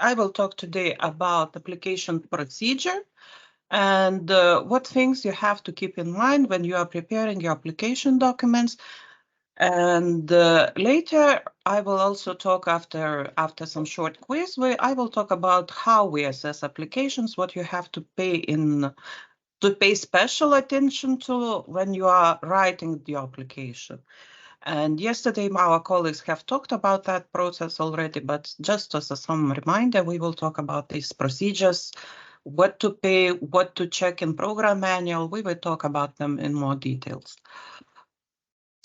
I will talk today about application procedure and what things you have to keep in mind when you are preparing your application documents. And later, I will also talk after some short quiz where I will talk about how we assess applications, what you have to pay special attention to when you are writing the application. And yesterday, our colleagues have talked about that process already, but just as some reminder, we will talk about these procedures, what to pay, what to check in program manual. We will talk about them in more details.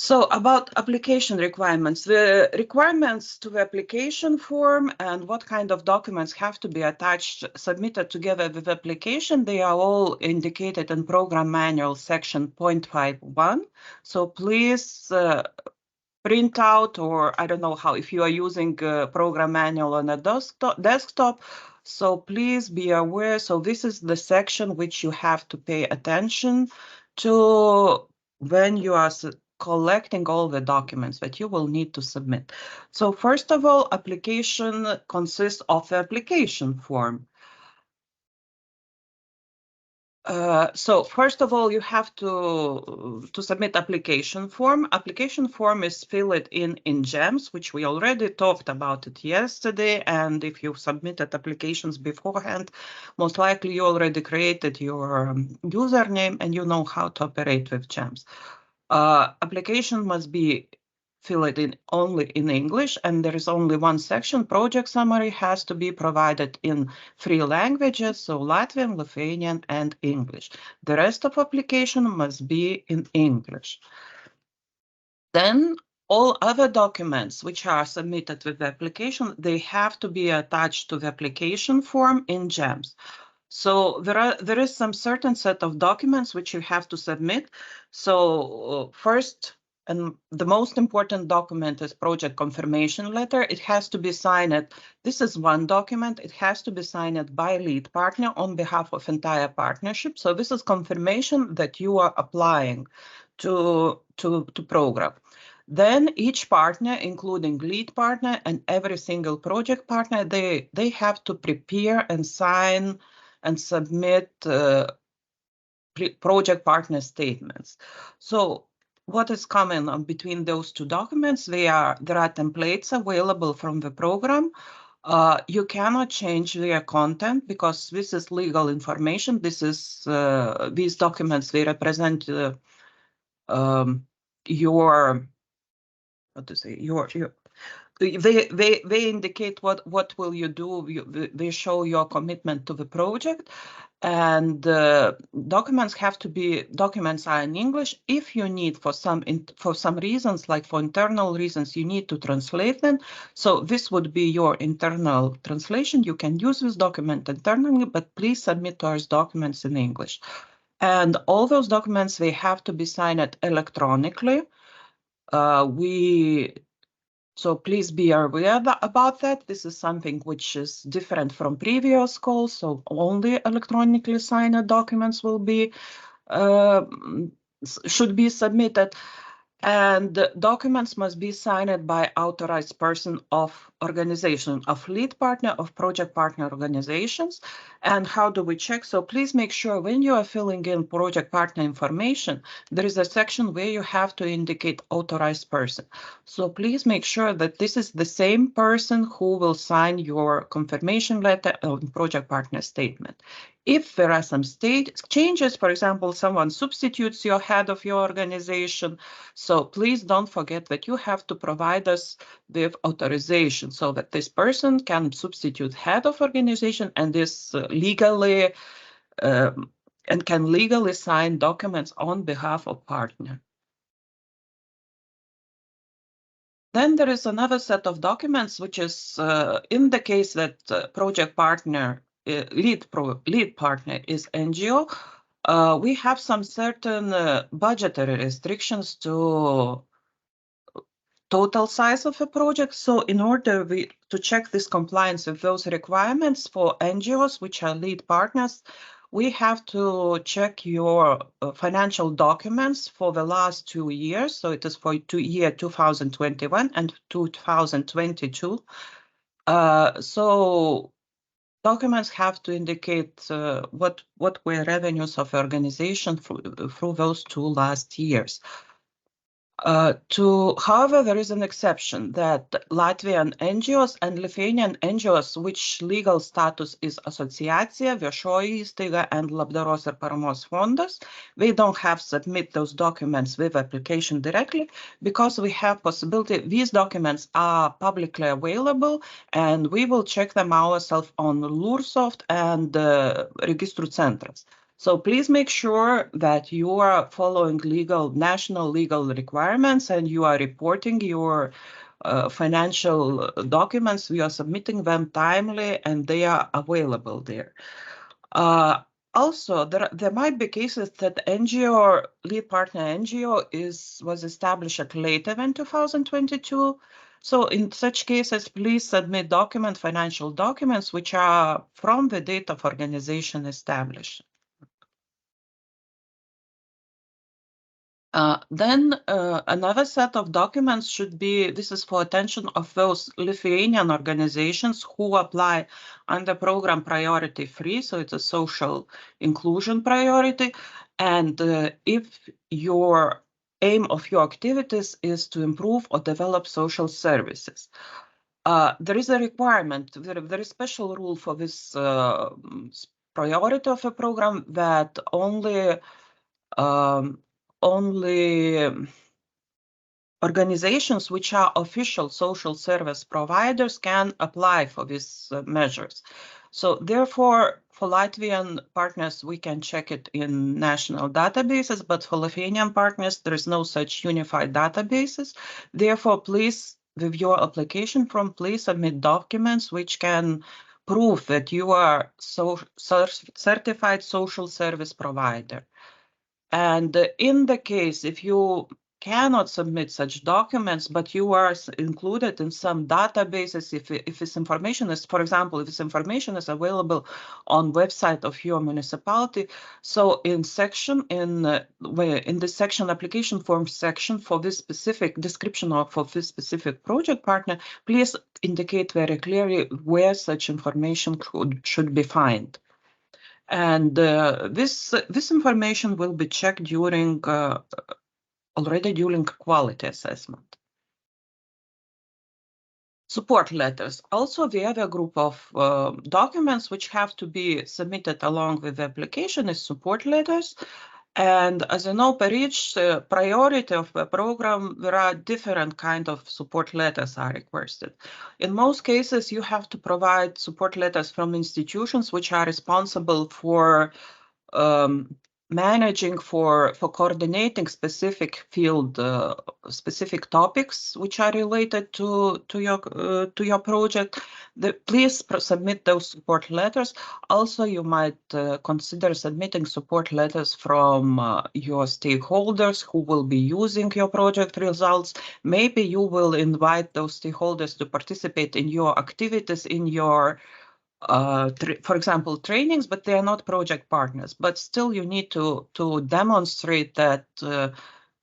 So about application requirements, the requirements to the application form and what kind of documents have to be attached, submitted together with the application, they are all indicated in program manual section 0.51. So please print out, or I don't know how, if you are using a program manual on a desktop, so please be aware. So this is the section which you have to pay attention to when you are collecting all the documents that you will need to submit. So first of all, application consists of the application form. So first of all, you have to submit application form. Application form is filled in GEMS, which we already talked about it yesterday. And if you submitted applications beforehand, most likely you already created your username and you know how to operate with GEMS. Application must be filled in only in English, and there is only one section. Project summary has to be provided in 3 languages, so Latvian, Lithuanian, and English. The rest of application must be in English. Then all other documents which are submitted with the application, they have to be attached to the application form in GEMS. So there is some certain set of documents which you have to submit. So first, and the most important document is project confirmation letter. It has to be signed. This is one document. It has to be signed by lead partner on behalf of entire partnership. So this is confirmation that you are applying to program. Then each partner, including lead partner and every single project partner, they have to prepare and sign and submit project partner statements. So what is common between those two documents? There are templates available from the program. You cannot change their content because this is legal information. This is these documents, they represent your, what to say, they indicate what will you do. They show your commitment to the project, and documents are in English. If you need for some reasons, like for internal reasons, you need to translate them. So this would be your internal translation. You can use this document internally, but please submit those documents in English. And all those documents, they have to be signed electronically. So please be aware about that. This is something which is different from previous calls. So only electronically signed documents will be should be submitted. And documents must be signed by authorized person of organization, of lead partner, of project partner organizations. And how do we check? So please make sure when you are filling in project partner information, there is a section where you have to indicate authorized person. So please make sure that this is the same person who will sign your confirmation letter and project partner statement. If there are some changes, for example, someone substitutes your head of your organization, so please don't forget that you have to provide us with authorization so that this person can substitute head of organization and is legally and can legally sign documents on behalf of partner. Then there is another set of documents, which is in the case that project partner, lead partner is NGO, we have some certain budgetary restrictions to total size of a project. So in order to check this compliance with those requirements for NGOs, which are lead partners, we have to check your financial documents for the last 2 years. So it is for year 2021 and 2022. So documents have to indicate what were revenues of organization through those 2 last years. However, there is an exception that Latvian NGOs and Lithuanian NGOs, which legal status is asociacija, viešoji įstaiga, and labdaros ir paramos fondas, they don't have submit those documents with application directly because we have possibility. These documents are publicly available, and we will check them ourselves on Lursoft and Registrų centras. So please make sure that you are following national legal requirements and you are reporting your financial documents. We are submitting them timely and they are available there. Also, there might be cases that NGO or lead partner NGO was established later than 2022. So in such cases, please submit financial documents, which are from the date of organization established. Then another set of documents should be, this is for attention of those Lithuanian organizations who apply under program priority 3, so it's a social inclusion priority. And if your aim of your activities is to improve or develop social services. There is a requirement, there is special rule for this priority of a program that only organizations which are official social service providers can apply for these measures. So therefore, for Latvian partners, we can check it in national databases, but for Lithuanian partners, there is no such unified databases. Therefore, please, with your application form, please submit documents which can prove that you are certified social service provider. And in the case, if you cannot submit such documents, but you are included in some databases, if this information is, for example, if this information is available on website of your municipality, so in the section application form section for this specific description for this specific project partner, please indicate very clearly where such information should be found. And this information will be checked already during quality assessment. Support letters. Also, the other group of documents which have to be submitted along with the application is support letters. And as you know, per each priority of the program, there are different kinds of support letters are requested. In most cases, you have to provide support letters from institutions which are responsible for managing, for coordinating specific field, specific topics which are related to your project. Please submit those support letters. Also, you might consider submitting support letters from your stakeholders who will be using your project results. Maybe you will invite those stakeholders to participate in your activities, in your for example, trainings, but they are not project partners. But still, you need to demonstrate that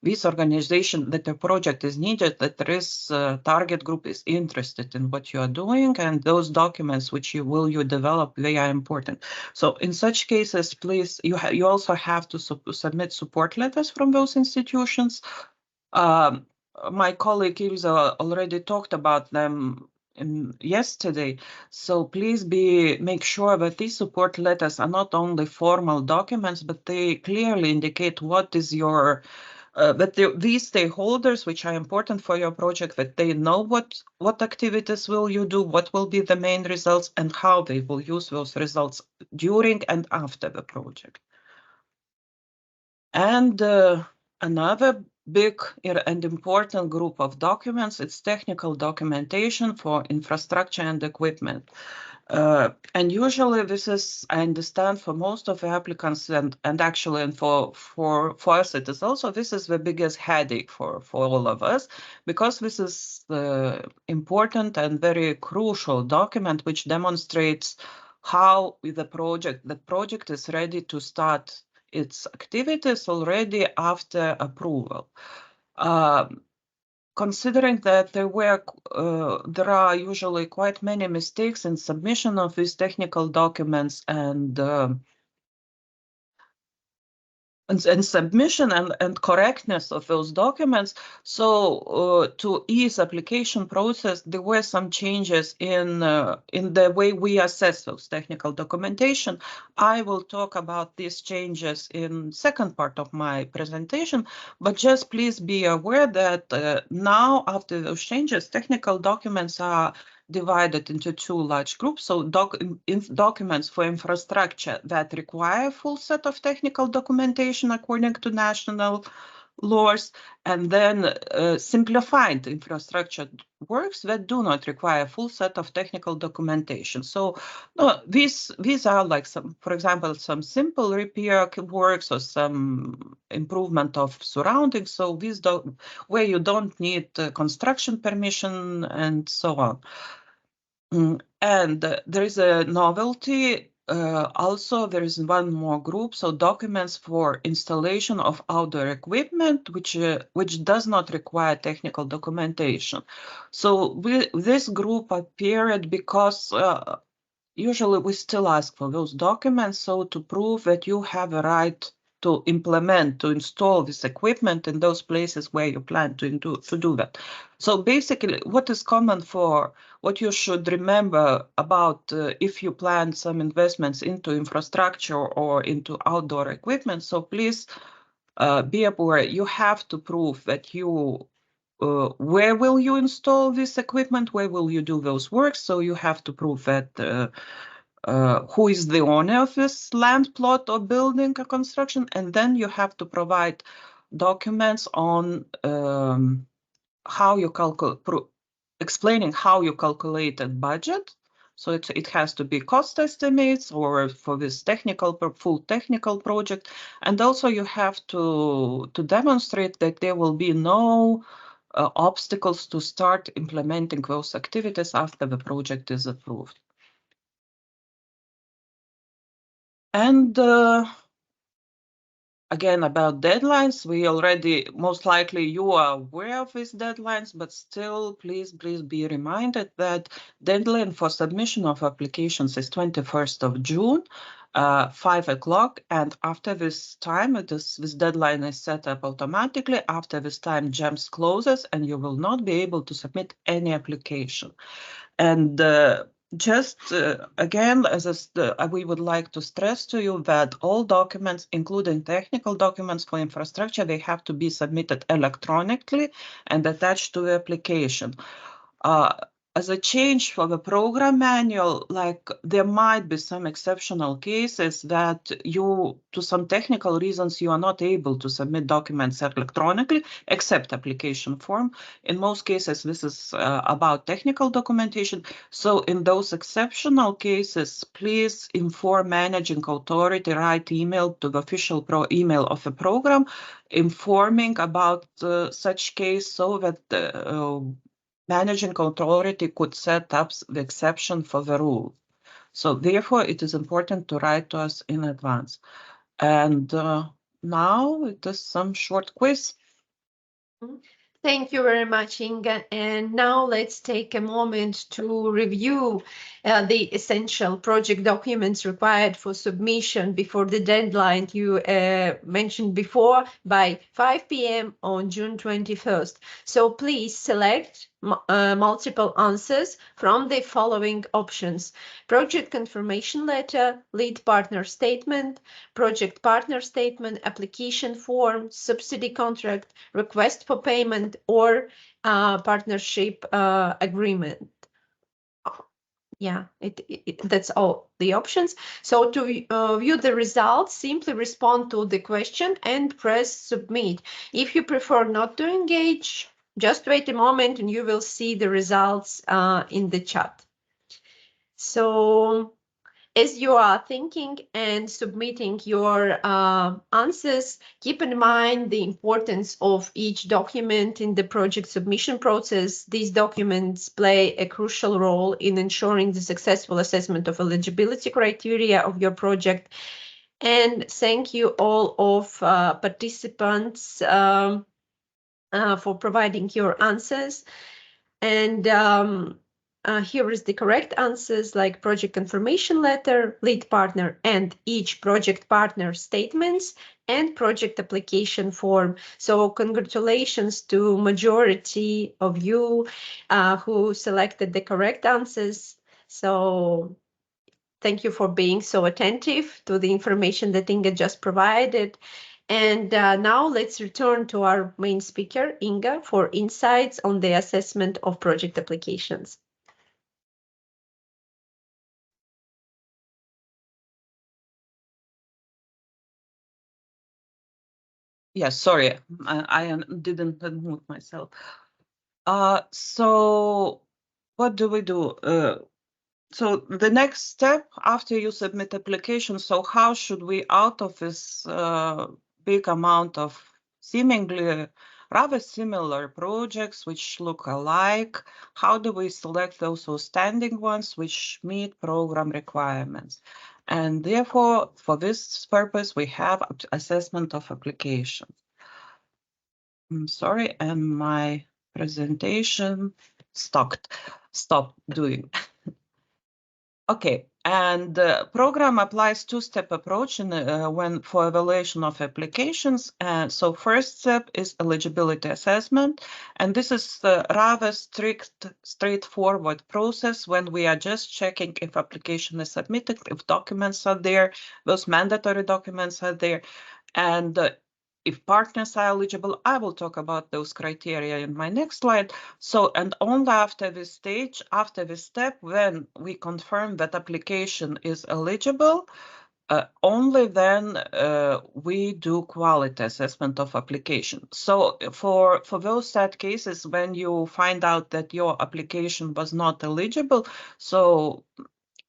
this organization, that the project is needed, that there is target group is interested in what you are doing, and those documents which you develop, they are important. So in such cases, please, you also have to submit support letters from those institutions. My colleague Ilza already talked about them yesterday, so please make sure that these support letters are not only formal documents, but they clearly indicate what is your these stakeholders, which are important for your project, that they know what activities will you do, what will be the main results, and how they will use those results during and after the project. And another big and important group of documents, it's technical documentation for infrastructure and equipment. And usually this is, I understand, for most of the applicants and actually and for us it is also, this is the biggest headache for all of us, because this is the important and very crucial document which demonstrates how the project is ready to start its activities already after approval. considering that there are usually quite many mistakes in submission of these technical documents and submission and correctness of those documents. So to ease application process, there were some changes in the way we assess those technical documentation. I will talk about these changes in second part of my presentation, but just please be aware that now after those changes, technical documents are divided into two large groups. So documents for infrastructure that require a full set of technical documentation according to national laws, and then simplified infrastructure works that do not require a full set of technical documentation. So these are like some, for example, some simple repair works or some improvement of surroundings. So these where you don't need construction permission and so on. And there is a novelty. Also, there is one more group, so documents for installation of outdoor equipment, which does not require technical documentation. So this group appeared because usually we still ask for those documents, so to prove that you have a right to implement, to install this equipment in those places where you plan to do that. So basically, what is common for what you should remember about if you plan some investments into infrastructure or into outdoor equipment, so please be aware, you have to prove that you where will you install this equipment, where will you do those works, so you have to prove that who is the owner of this land plot or building or construction, and then you have to provide documents on how you explaining how you calculated budget. So it has to be cost estimates or for this full technical project, and also you have to demonstrate that there will be no obstacles to start implementing those activities after the project is approved. And again, about deadlines, we already, most likely you are aware of these deadlines, but still, please be reminded that deadline for submission of applications is 21st of June, 5 o'clock. And after this time, this deadline is set up automatically. After this time, GEMS closes and you will not be able to submit any application. And just again, we would like to stress to you that all documents, including technical documents for infrastructure, they have to be submitted electronically and attached to the application. As a change for the program manual, like there might be some exceptional cases that to some technical reasons, you are not able to submit documents electronically, except application form. In most cases, this is about technical documentation. So in those exceptional cases, please inform managing authority, write email to the official email of the program, informing about such case so that managing authority could set up the exception for the rule. So therefore, it is important to write to us in advance. And now it is some short quiz. Thank you very much, Inga. And now let's take a moment to review the essential project documents required for submission before the deadline you mentioned before by 5 p.m. on June 21st. So please select multiple answers from the following options: project confirmation letter, lead partner statement, project partner statement, application form, subsidy contract, request for payment, or partnership agreement. Yeah, that's all the options. So to view the results, simply respond to the question and press submit. If you prefer not to engage, just wait a moment and you will see the results in the chat. So as you are thinking and submitting your answers, keep in mind the importance of each document in the project submission process. These documents play a crucial role in ensuring the successful assessment of eligibility criteria of your project. And thank you all of participants for providing your answers. And here is the correct answers, like project confirmation letter, lead partner and each project partner statements, and project application form. So congratulations to majority of you who selected the correct answers. So thank you for being so attentive to the information that Inga just provided. And now let's return to our main speaker, Inga, for insights on the assessment of project applications. Yes, sorry, I didn't unmute myself. So what do we do? So the next step after you submit application, so how should we, out of this big amount of seemingly rather similar projects which look alike, how do we select those outstanding ones which meet program requirements? And therefore, for this purpose, we have assessment of application. I'm sorry, and my presentation stopped doing. Okay, and the program applies two-step approach when for evaluation of applications. So first step is eligibility assessment, and this is a rather straightforward process when we are just checking if application is submitted, if documents are there, those mandatory documents are there, and if partners are eligible. I will talk about those criteria in my next slide. So, and only after this stage, after this step, when we confirm that application is eligible, only then we do quality assessment of application. So for those sad cases when you find out that your application was not eligible, so,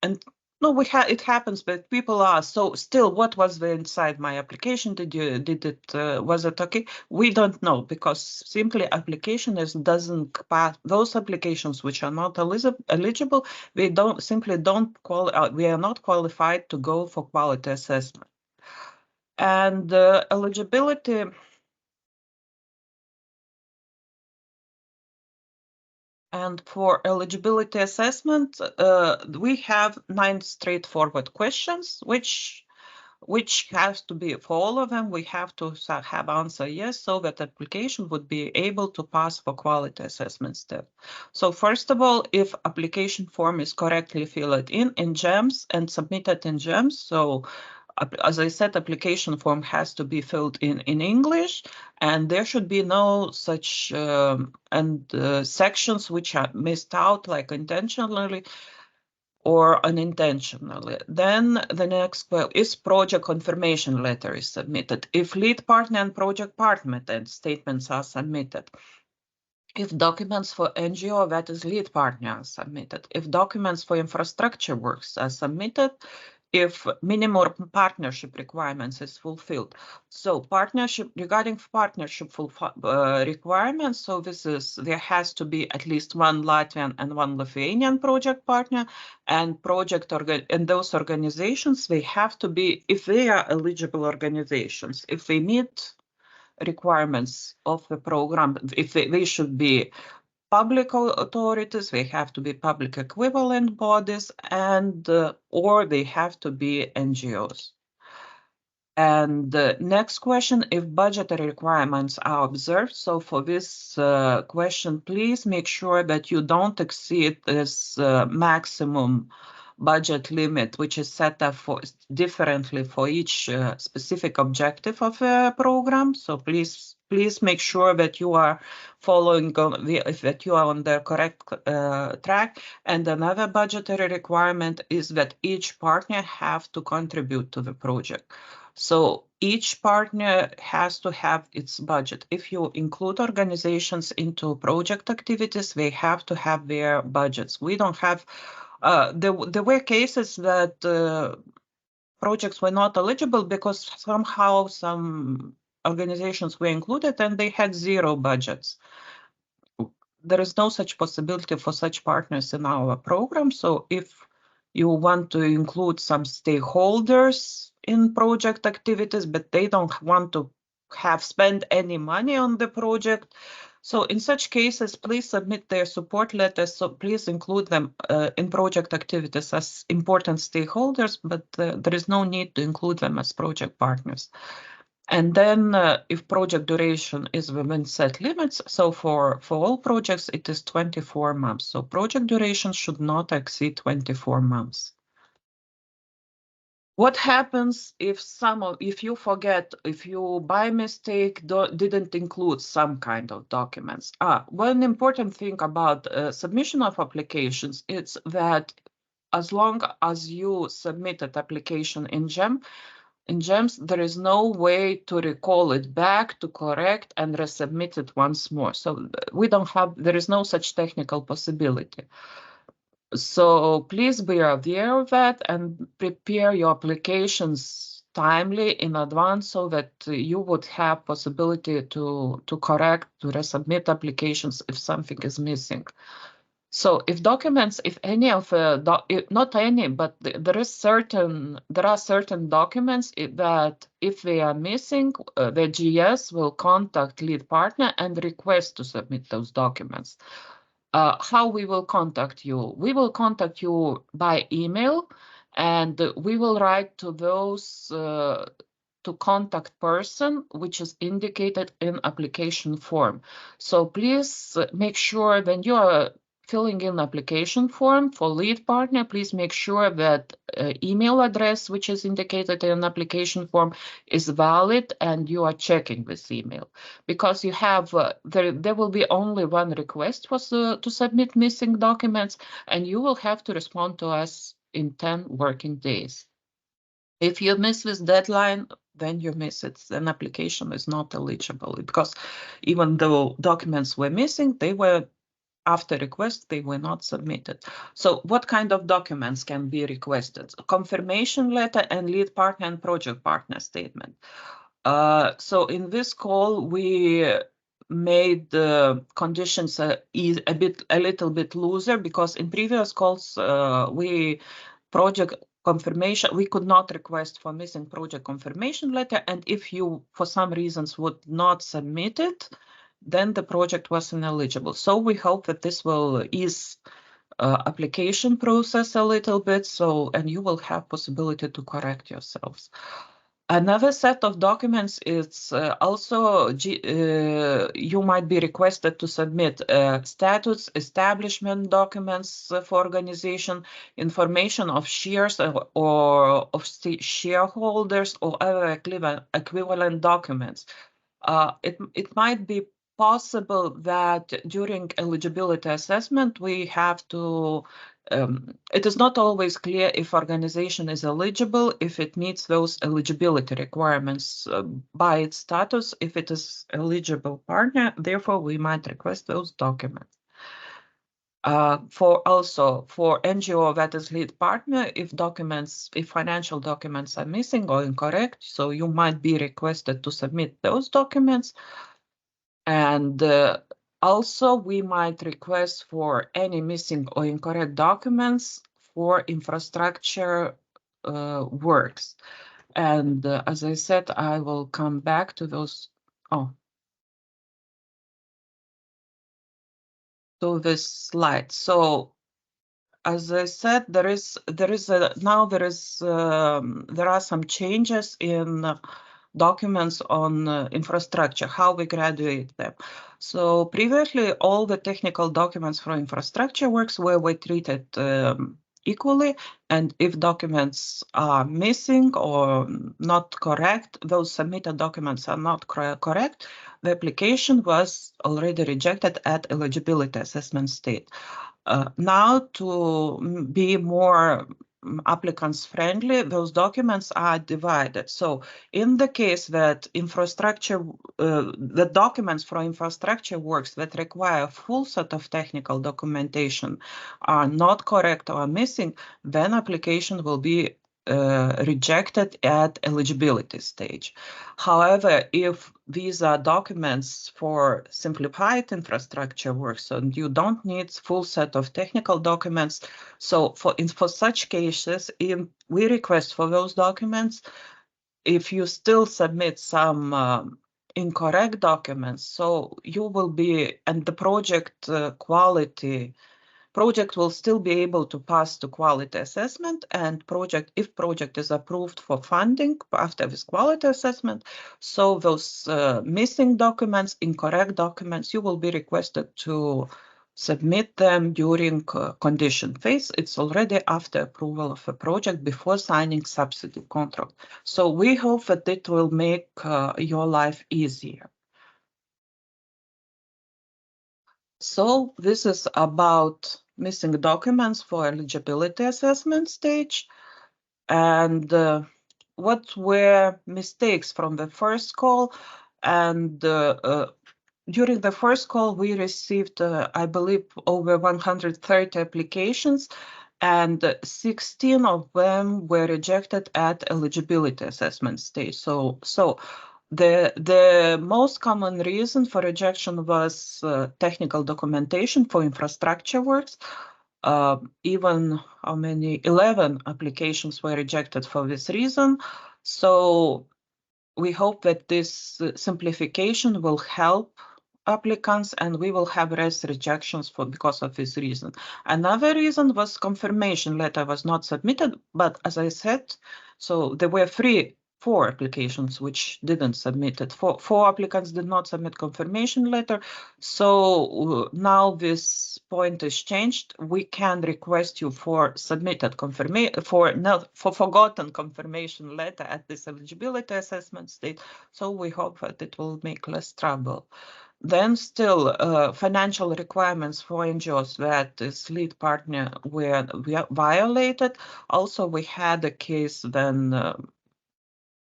and no, it happens, but people ask, so still, what was the inside my application? Was it okay? We don't know, because simply application doesn't pass. Those applications which are not eligible, we are not qualified to go for quality assessment. And eligibility. And for eligibility assessment, we have 9 straightforward questions, which has to be, for all of them, we have to have answer yes, so that application would be able to pass for quality assessment step. So first of all, if application form is correctly filled in GEMS and submitted in GEMS, so as I said, application form has to be filled in English, and there should be no such sections which are missed out, like intentionally or unintentionally. Then the next, well, is project confirmation letter is submitted. If lead partner and project partner statements are submitted. If documents for NGO, that is lead partner, are submitted. If documents for infrastructure works are submitted. If minimum partnership requirements is fulfilled. So regarding partnership requirements, so there has to be at least one Latvian and one Lithuanian project partner, and those organizations, they have to be, if they are eligible organizations, if they meet requirements of the program, if they should be public authorities, they have to be public equivalent bodies, and or they have to be NGOs. And the next question, if budgetary requirements are observed. So for this question, please make sure that you don't exceed this maximum budget limit, which is set up differently for each specific objective of a program. So please make sure that you are that you are on the correct track. And another budgetary requirement is that each partner have to contribute to the project. So each partner has to have its budget. If you include organizations into project activities, they have to have their budgets. We don't have, there were cases that projects were not eligible because somehow some organizations were included and they had zero budgets. There is no such possibility for such partners in our program. So if you want to include some stakeholders in project activities, but they don't want to have spent any money on the project. So in such cases, please submit their support letters. So please include them in project activities as important stakeholders, but there is no need to include them as project partners. And then if project duration is within set limits, so for all projects, it is 24 months. So project duration should not exceed 24 months. What happens if you forget, if you by mistake didn't include some kind of documents? One important thing about submission of applications is that as long as you submitted application in GEMS, there is no way to recall it back, to correct and resubmit it once more. So there is no such technical possibility. So please be aware of that and prepare your applications timely in advance so that you would have possibility to correct, to resubmit applications if something is missing. So if documents, if any of not any, but there are certain documents that if they are missing, the GS will contact lead partner and request to submit those documents. How we will contact you? We will contact you by email, and we will write to those to contact person which is indicated in application form. So please make sure when you are filling in application form for lead partner, please make sure that email address which is indicated in application form is valid and you are checking this email, because you have there will be only one request for to submit missing documents, and you will have to respond to us in 10 working days. If you miss this deadline, then you miss it. Then application is not eligible, because even though documents were missing, they were after request, they were not submitted. So what kind of documents can be requested? A confirmation letter and lead partner and project partner statement. So in this call, we made the conditions a little bit looser, because in previous calls, project confirmation, we could not request for missing project confirmation letter, and if you for some reasons would not submit it, then the project was ineligible. So we hope that this will ease application process a little bit, so and you will have possibility to correct yourselves. Another set of documents is also you might be requested to submit statutes, establishment documents for organization, information of shares or of shareholders, or other equivalent documents. It might be possible that during eligibility assessment we have to it is not always clear if organization is eligible, if it meets those eligibility requirements by its status, if it is eligible partner. Therefore, we might request those documents. For NGO that is lead partner, if financial documents are missing or incorrect, so you might be requested to submit those documents. And also, we might request for any missing or incorrect documents for infrastructure works. And as I said, I will come back to those. To this slide. So, as I said, there are some changes in documents on infrastructure, how we graduate them. So previously, all the technical documents for infrastructure works were treated equally, and if documents are missing or not correct, those submitted documents are not correct, the application was already rejected at eligibility assessment stage. Now, to be more applicants friendly, those documents are divided. So in the case that the documents for infrastructure works that require a full set of technical documentation are not correct or missing, then application will be rejected at eligibility stage. However, if these are documents for simplified infrastructure works and you don't need full set of technical documents, so for such cases, we request for those documents. If you still submit some incorrect documents, so you will be, and the project project will still be able to pass to quality assessment, and if project is approved for funding after this quality assessment, so those missing documents, incorrect documents, you will be requested to submit them during condition phase. It's already after approval of a project before signing subsidy contract. So we hope that it will make your life easier. So this is about missing documents for eligibility assessment stage. And what were mistakes from the first call? And during the first call, we received, I believe, over 130 applications, and 16 of them were rejected at eligibility assessment stage. So the most common reason for rejection was technical documentation for infrastructure works. Even 11 applications were rejected for this reason. So we hope that this simplification will help applicants, and we will have less rejections because of this reason. Another reason was confirmation letter was not submitted, but as I said, so there were four applications which didn't submit it. Four applicants did not submit confirmation letter. So now this point is changed. We can request you for submitted confirmation, for forgotten confirmation letter at this eligibility assessment stage. So we hope that it will make less trouble. Then still financial requirements for NGOs that is lead partner were violated. Also, we had a case when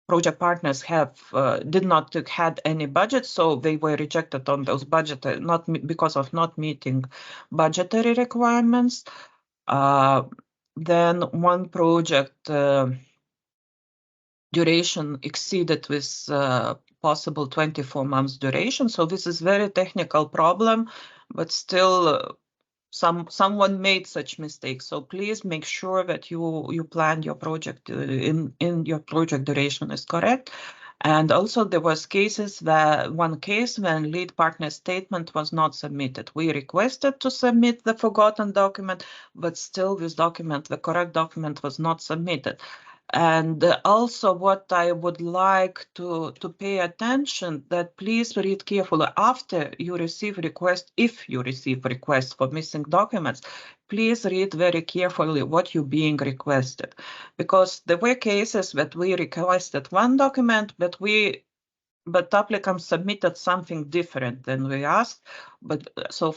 project partners did not had any budget, so they were rejected on those budget, not because of not meeting budgetary requirements. Then one project duration exceeded with possible 24 months duration. So this is very technical problem, but still someone made such mistakes. So please make sure that you plan your project in your project duration is correct. And also there was one case when lead partner statement was not submitted. We requested to submit the forgotten document, but still this document, the correct document, was not submitted. And also what I would like to pay attention, that please read carefully after you receive request. If you receive requests for missing documents, please read very carefully what you're being requested, because there were cases that we requested one document, but applicants submitted something different than we asked. But so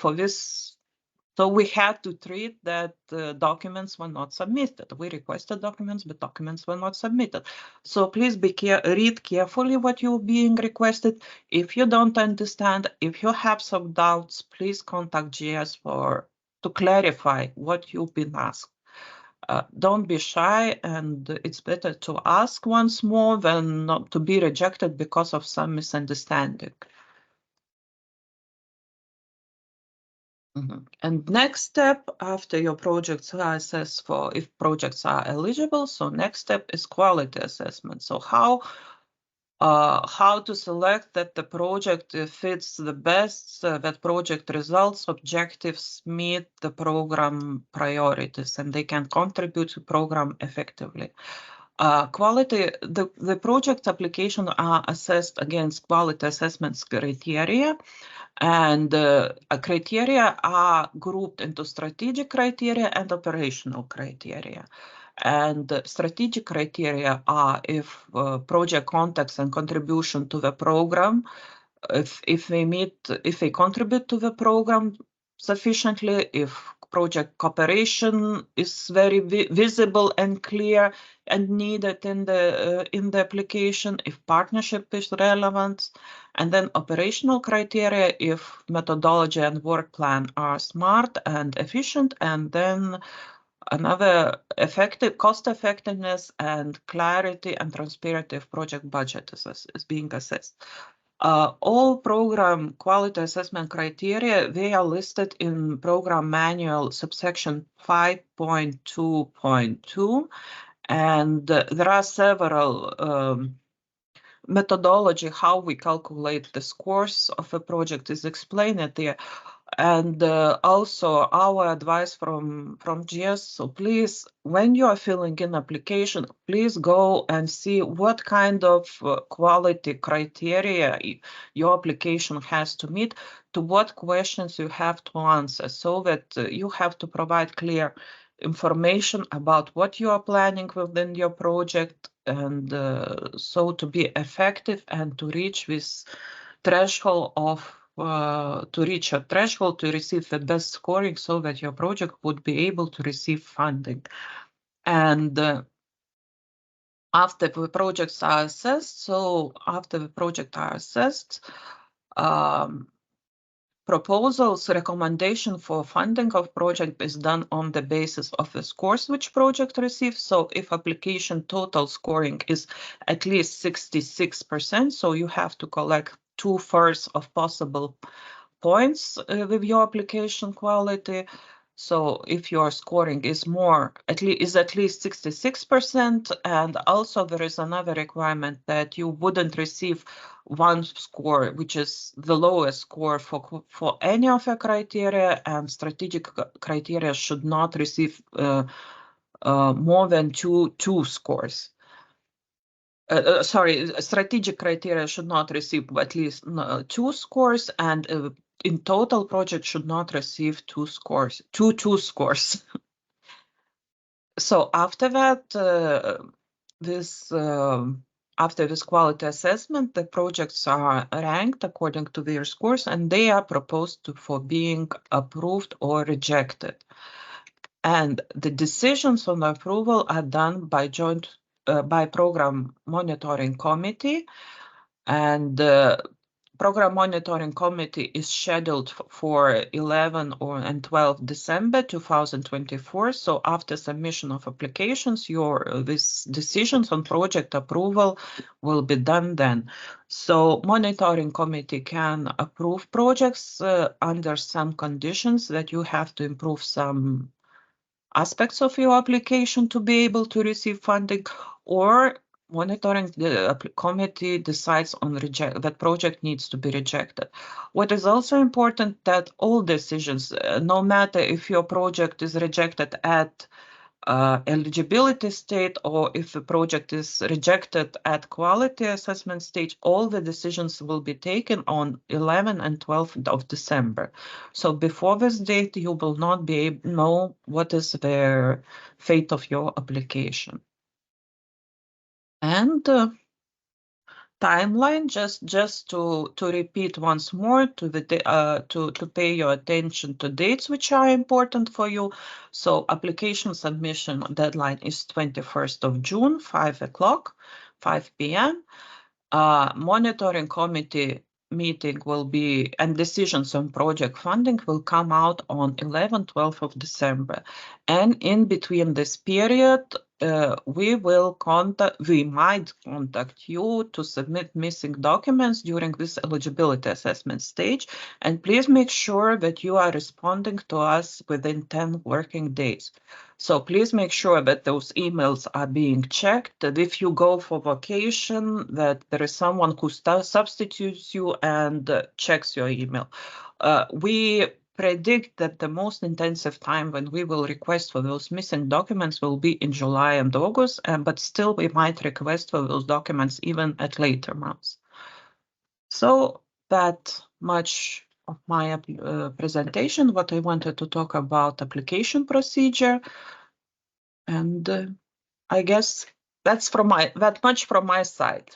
we had to treat that documents were not submitted. We requested documents, but documents were not submitted. So please read carefully what you're being requested. If you don't understand, if you have some doubts, please contact GS to clarify what you've been asked. Don't be shy, and it's better to ask once more than not to be rejected because of some misunderstanding. And next step, after your projects are assessed for if projects are eligible, so next step is quality assessment. So how to select that the project fits the best, that project results, objectives meet the program priorities, and they can contribute to program effectively. The project application are assessed against quality assessments criteria. And criteria are grouped into strategic criteria and operational criteria. And strategic criteria are if project context and contribution to the program, if they contribute to the program sufficiently, if project cooperation is very visible and clear and needed in the application, if partnership is relevant, and then operational criteria if methodology and work plan are smart and efficient, and then another cost effectiveness and clarity and transparency of project budget is being assessed. All program quality assessment criteria, they are listed in program manual subsection 5.2.2, and there are several methodology, how we calculate the scores of a project is explained there. And also our advice from GS, so please, when you are filling in application, please go and see what kind of quality criteria your application has to meet, to what questions you have to answer, so that you have to provide clear information about what you are planning within your project, and so to be effective and to reach this threshold of to reach a threshold to receive the best scoring, so that your project would be able to receive funding. And after the projects are assessed, proposals, recommendation for funding of project is done on the basis of the scores which project receives. So if application total scoring is at least 66%, so you have to collect 2/3 of possible points with your application quality. So if your scoring is at least 66%, and also there is another requirement that you wouldn't receive one score, which is the lowest score for any of the criteria, and strategic criteria should not receive more than two scores. Strategic criteria should not receive at least 2 scores, and in total project should not receive 2 scores. So after that, after this quality assessment, the projects are ranked according to their scores, and they are proposed for being approved or rejected. And the decisions on approval are done by Program Monitoring Committee, and Program Monitoring Committee is scheduled for 11 and 12 December 2024. So after submission of applications, these decisions on project approval will be done then. So Monitoring Committee can approve projects under some conditions, that you have to improve some aspects of your application to be able to receive funding, or Monitoring Committee decides on that project needs to be rejected. What is also important, that all decisions, no matter if your project is rejected at eligibility state, or if the project is rejected at quality assessment stage, all the decisions will be taken on 11 and 12 of December. So before this date, you will not be able to know what is the fate of your application. And timeline, just to repeat once more, to pay your attention to dates which are important for you. So application submission deadline is 21st of June, 5 p.m. Monitoring Committee meeting will be, and decisions on project funding will come out on 12th of December. And in between this period, we might contact you to submit missing documents during this eligibility assessment stage. And please make sure that you are responding to us within 10 working days. So please make sure that those emails are being checked, that if you go for vacation, that there is someone who substitutes you and checks your email. We predict that the most intensive time when we will request for those missing documents will be in July and August, but still we might request for those documents even at later months. So that much of my presentation, what I wanted to talk about application procedure. And I guess that's that much from my side.